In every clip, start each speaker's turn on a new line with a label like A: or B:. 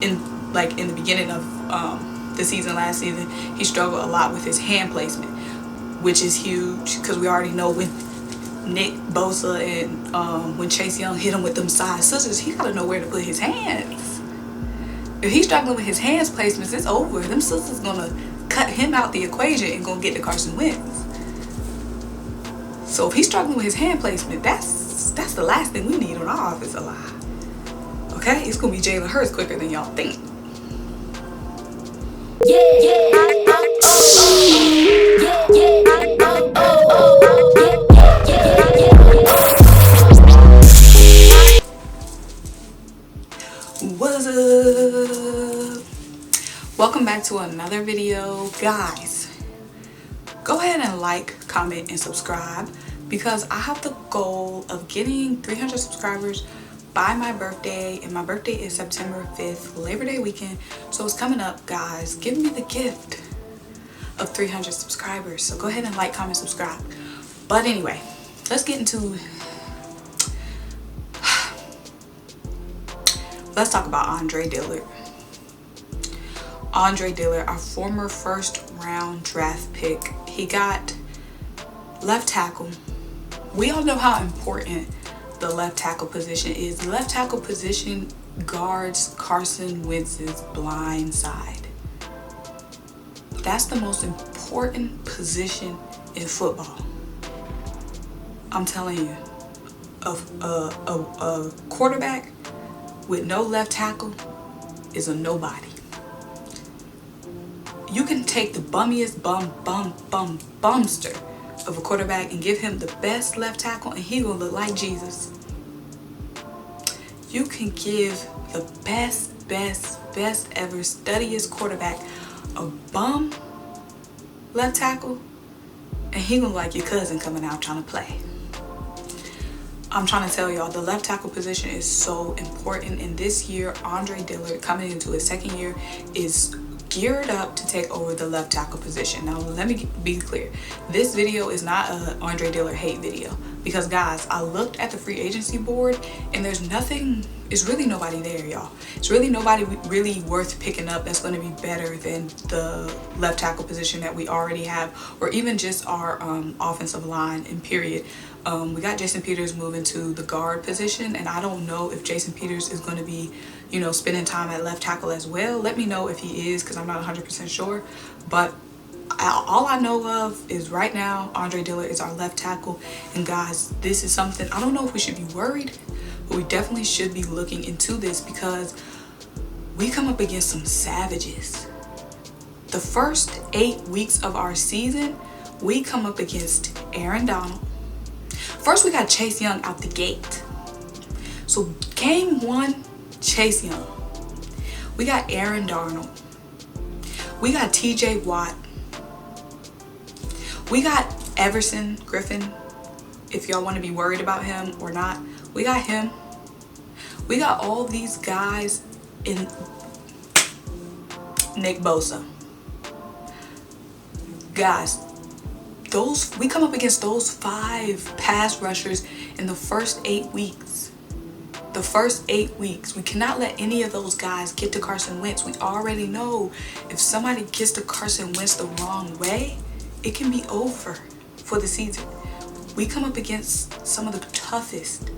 A: in the beginning of the season last season, he struggled a lot with his hand placement, which is huge because we already know when Nick Bosa and when Chase Young hit him with them side scissors, he gotta know where to put his hands. If he's struggling with his hands placements, it's over. Them scissors gonna cut him out the equation and gonna get to Carson Wentz. So if he's struggling with his hand placement, that's the last thing we need on our offensive line. Okay, it's gonna be Jalen Hurts quicker than y'all think. What's up? Welcome back to another video, guys. Go ahead and like, comment, and subscribe because I have the goal of getting 300 subscribers by my birthday, and my birthday is September 5th, Labor Day weekend, so it's coming up, guys. Give me the gift of 300 subscribers. So go ahead and like, comment, subscribe. But anyway, let's get into let's talk about Andre Dillard. Andre Dillard, our former first round draft pick. He got left tackle. We all know how important the left tackle position is. The left tackle position guards Carson Wentz's blind side. That's the most important position in football. I'm telling you, a quarterback with no left tackle is a nobody. You can take the bummiest bumster of a quarterback and give him the best left tackle and he gonna look like Jesus. You can give the best ever studdiest quarterback a bum left tackle and he gonna look like your cousin coming out trying to play. I'm trying to tell y'all, the left tackle position is so important, and this year Andre Dillard, coming into his second year, is geared up to take over the left tackle position. Now let me be clear, this video is not a Andre Dillard hate video, because guys, I looked at the free agency board and there's really nobody there, y'all. It's really nobody really worth picking up that's going to be better than the left tackle position that we already have, or even just our offensive line in period. We got Jason Peters moving to the guard position, and I don't know if Jason Peters is going to be, spending time at left tackle as well. Let me know if he is, because I'm not 100% sure. But all I know of is right now Andre Dillard is our left tackle, and guys, this is something, I don't know if we should be worried, but we definitely should be looking into this because we come up against some savages. The first 8 weeks of our season, we come up against Aaron Donald. First, we got Chase Young out the gate. So game one, Chase Young. We got Aaron Donald. We got TJ Watt. We got Everson Griffin, if y'all want to be worried about him or not. We got him. We got all these guys in Nick Bosa. Guys, we come up against those 5 pass rushers in the first 8 weeks. The first 8 weeks. We cannot let any of those guys get to Carson Wentz. We already know if somebody gets to Carson Wentz the wrong way, it can be over for the season. We come up against some of the toughest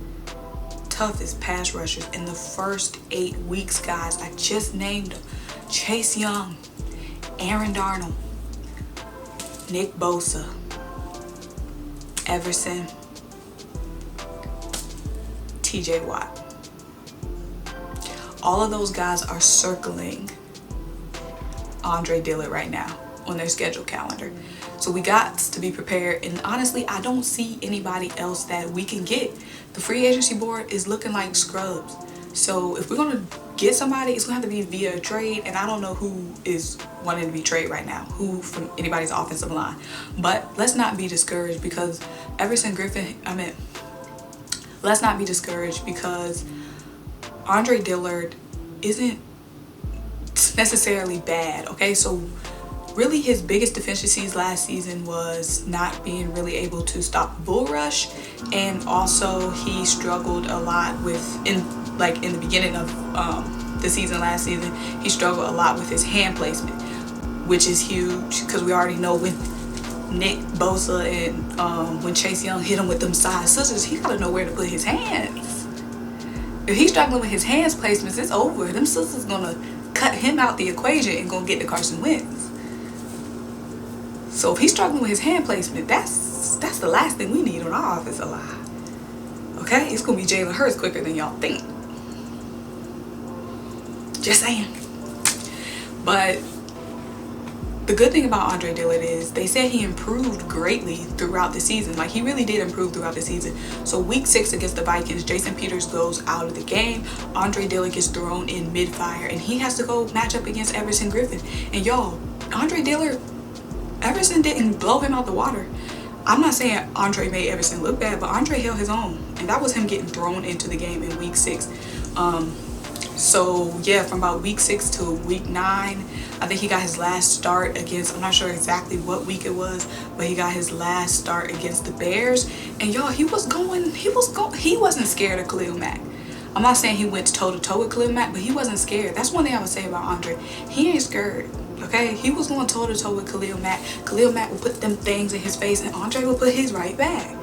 A: pass rushers in the first 8 weeks, guys. I just named them. Chase Young, Aaron Donald, Nick Bosa, Everson, TJ Watt. All of those guys are circling Andre Dillard right now on their schedule calendar. So we got to be prepared, and honestly, I don't see anybody else that we can get. The free agency board is looking like scrubs. So if we're gonna get somebody, it's gonna have to be via a trade, and I don't know who is wanting to be traded right now, who from anybody's offensive line. But let's not be discouraged because let's not be discouraged because Andre Dillard isn't necessarily bad, okay? So really his biggest deficiencies last season was not being really able to stop the bull rush, and also he struggled a lot with in the beginning of the season last season, he struggled a lot with his hand placement, which is huge because we already know when Nick Bosa and when Chase Young hit him with them side scissors, he gotta know where to put his hands. If he's struggling with his hands placements, it's over. Them scissors gonna cut him out the equation and gonna get to Carson Wentz. So if he's struggling with his hand placement, that's the last thing we need on our offensive line. Okay, it's gonna be Jalen Hurts quicker than y'all think. Just saying. But the good thing about Andre Dillard is they said he improved greatly throughout the season. Like, he really did improve throughout the season. So week 6 against the Vikings, Jason Peters goes out of the game. Andre Dillard gets thrown in mid-fire, and he has to go match up against Everson Griffin. And y'all, Andre Dillard, Everson didn't blow him out the water. I'm not saying Andre made Everson look bad, but Andre held his own. And that was him getting thrown into the game in week 6. So yeah, from about week 6 to week 9, I think he got his last start against, I'm not sure exactly what week it was, but he got his last start against the Bears. And y'all, he wasn't scared of Khalil Mack. I'm not saying he went toe to toe with Khalil Mack, but he wasn't scared. That's one thing I would say about Andre. He ain't scared. Okay, he was going toe to toe with Khalil Mack. Khalil Mack would put them things in his face, and Andre would put his right back.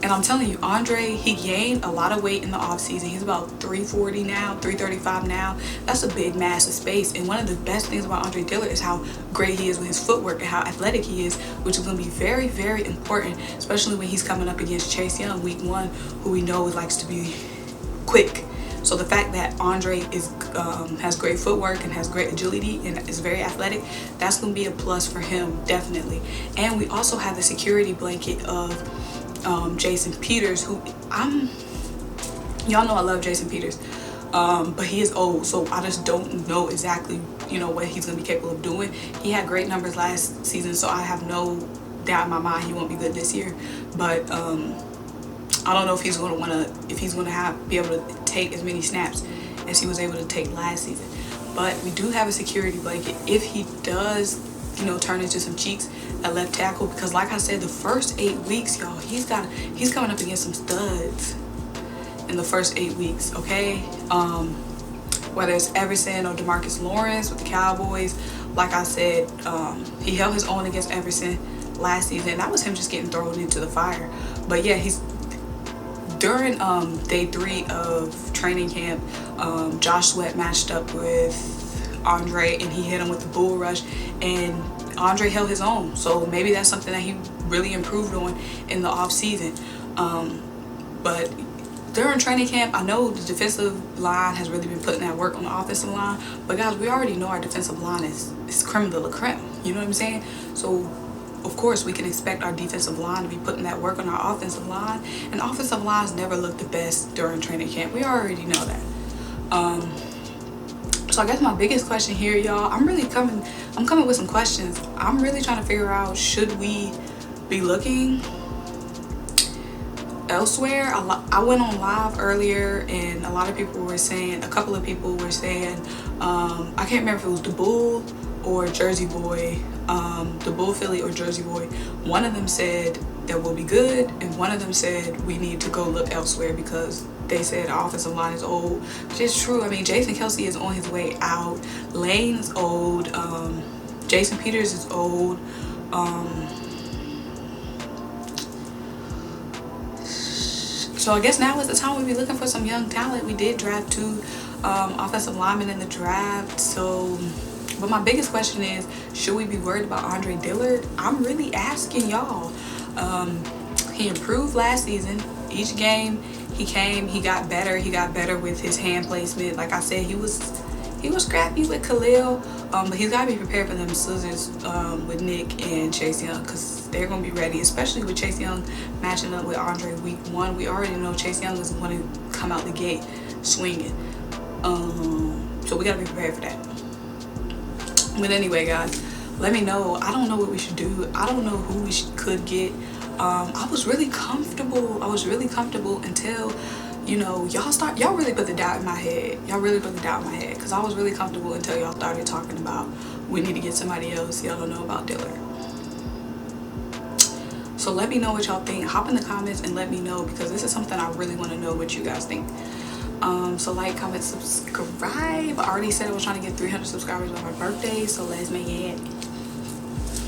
A: And I'm telling you, Andre, he gained a lot of weight in the offseason. He's about 340 now, 335 now. That's a big mass of space. And one of the best things about Andre Dillard is how great he is with his footwork and how athletic he is, which is going to be very, very important, especially when he's coming up against Chase Young week 1, who we know likes to be quick. So the fact that Andre has great footwork and has great agility and is very athletic, that's going to be a plus for him, definitely. And we also have the security blanket of Jason Peters, who y'all know I love Jason Peters, but he is old, so I just don't know exactly, what he's going to be capable of doing. He had great numbers last season, so I have no doubt in my mind he won't be good this year. But I don't know if he's going to be able to take as many snaps as he was able to take last season. But we do have a security blanket if he does, turn into some cheeks at left tackle, because like I said, the first 8 weeks, y'all, he's coming up against some studs in the first 8 weeks. Okay, whether it's Everson or DeMarcus Lawrence with the Cowboys, like I said, he held his own against Everson last season. That was him just getting thrown into the fire. But yeah, during day 3 of training camp, Josh Sweat matched up with Andre and he hit him with the bull rush, and Andre held his own. So maybe that's something that he really improved on in the off season. But during training camp, I know the defensive line has really been putting that work on the offensive line, but guys, we already know our defensive line is creme de la creme, you know what I'm saying? So of course we can expect our defensive line to be putting that work on our offensive line, and offensive lines never look the best during training camp. We already know that. So I guess my biggest question here, y'all, I'm coming with some questions. I'm really trying to figure out, should we be looking elsewhere? I went on live earlier, and a couple of people were saying, I can't remember if it was the Bull or Jersey Boy, the Bull Philly or Jersey Boy. One of them said that we'll be good, and one of them said we need to go look elsewhere because they said our offensive line is old, which is true. I mean, Jason Kelce is on his way out. Lane's old. Jason Peters is old. So I guess now is the time we'll be looking for some young talent. We did draft 2 offensive linemen in the draft. So, but my biggest question is, should we be worried about Andre Dillard? I'm really asking y'all. He improved last season. Each game he came, he got better. He got better with his hand placement. Like I said, he was scrappy with Khalil, but he's got to be prepared for them scissors with Nick and Chase Young, because they're going to be ready, especially with Chase Young matching up with Andre week 1. We already know Chase Young is going to come out the gate swinging. So we got to be prepared for that. But anyway, guys, let me know. I don't know what we should do. I don't know who we could get. I was really comfortable until, y'all really put the doubt in my head. Because I was really comfortable until y'all started talking about we need to get somebody else. Y'all don't know about Dillard. So let me know what y'all think. Hop in the comments and let me know, because this is something I really want to know what you guys think. So like, comment, subscribe. I already said I was trying to get 300 subscribers on my birthday, so let's make it happen.